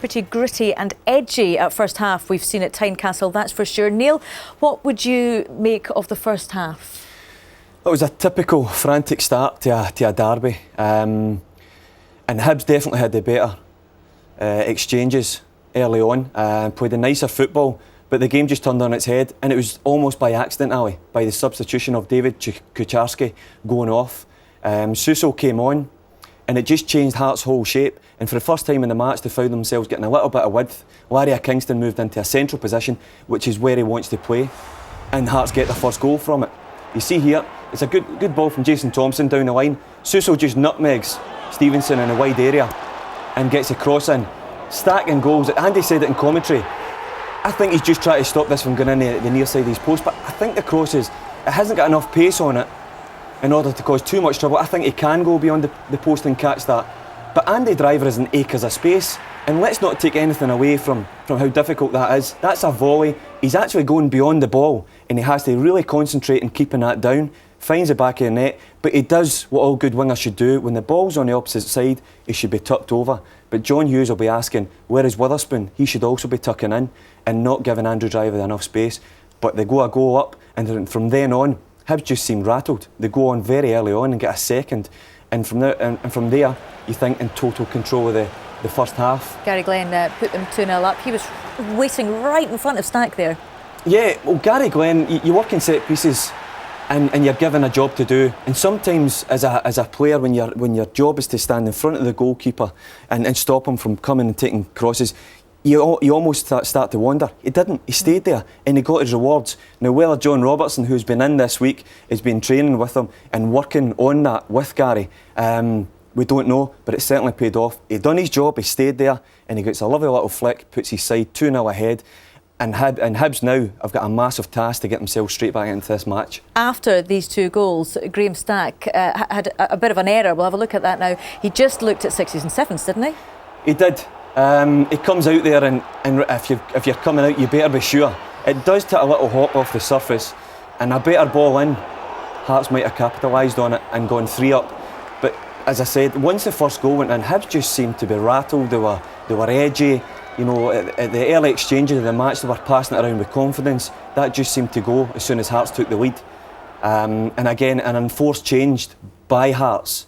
Pretty gritty and edgy at first half we've seen at Tynecastle, that's for sure. Neil, what would you make of the first half? It was a typical frantic start to a derby. And Hibs definitely had the better exchanges early on, played a nicer football, but the game just turned on its head, and it was almost by accident, Ali, by the substitution of David Kucharski going off. Suso came on, and it just changed Hearts' whole shape. And for the first time in the match, they found themselves getting a little bit of width. Larry Kingston moved into a central position, which is where he wants to play, and Hearts get the first goal from it. You see here, it's a good ball from Jason Thompson down the line. Suso just nutmegs Stevenson in a wide area and gets a cross in. Stacking goals. Andy said it in commentary. I think he's just trying to stop this from going in the near side of his post, but I think the cross it hasn't got enough pace on it in order to cause too much trouble. I think he can go beyond the post and catch that. But Andy Driver is an acres of space, and let's not take anything away from how difficult that is. That's a volley. He's actually going beyond the ball, and he has to really concentrate on keeping that down. Finds the back of the net, but he does what all good wingers should do. When the ball's on the opposite side, he should be tucked over. But John Hughes will be asking, where is Witherspoon? He should also be tucking in and not giving Andrew Driver enough space. But they go a goal up, and from then on, Hibs just seemed rattled. They go on very early on and get a second, and from there, you think in total control of the first half. Gary Glenn put them 2-0 up. He was waiting right in front of Stack there. Yeah, well, Gary Glenn, you work in set pieces. And you're given a job to do, and sometimes as a player, when your job is to stand in front of the goalkeeper and stop him from coming and taking crosses, you almost start to wonder. He didn't. He stayed there and he got his rewards. Now, whether John Robertson, who's been in this week, has been training with him and working on that with Gary, we don't know, but it certainly paid off. He done his job. He stayed there, and he gets a lovely little flick, puts his side 2-0 ahead. And Hibs now have got a massive task to get themselves straight back into this match. After these two goals, Graham Stack had a bit of an error. We'll have a look at that now. He just looked at 6s and 7s, didn't he? He did. He comes out there, and if you're coming out, you better be sure. It does take a little hop off the surface, and a better ball in, Hearts might have capitalised on it and gone 3 up. But as I said, once the first goal went in, Hibs just seemed to be rattled. They were edgy. You know, at the early exchanges of the match, they were passing it around with confidence. That just seemed to go as soon as Hearts took the lead. And again, an enforced change by Hearts.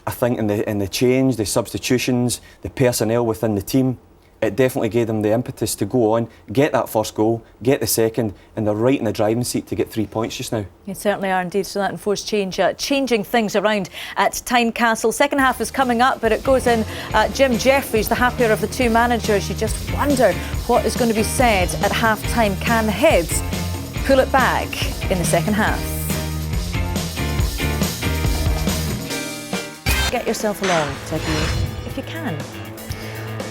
I think in the change, the substitutions, the personnel within the team, it definitely gave them the impetus to go on, get that first goal, get the second, and they're right in the driving seat to get 3 points just now. You certainly are indeed. So that enforced change, changing things around at Tynecastle. Second half is coming up, but it goes in. Jim Jeffries, the happier of the two managers. You just wonder what is going to be said at half-time. Can Hibs pull it back in the second half? Get yourself along, Tiggy, if you can.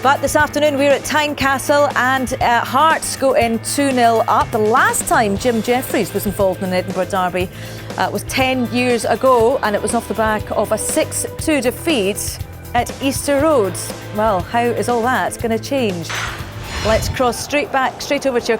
But this afternoon we're at Tynecastle, and Hearts go in 2-0 up. The last time Jim Jeffries was involved in an Edinburgh derby was 10 years ago, and it was off the back of a 6-2 defeat at Easter Road. Well, how is all that going to change? Let's cross straight over to your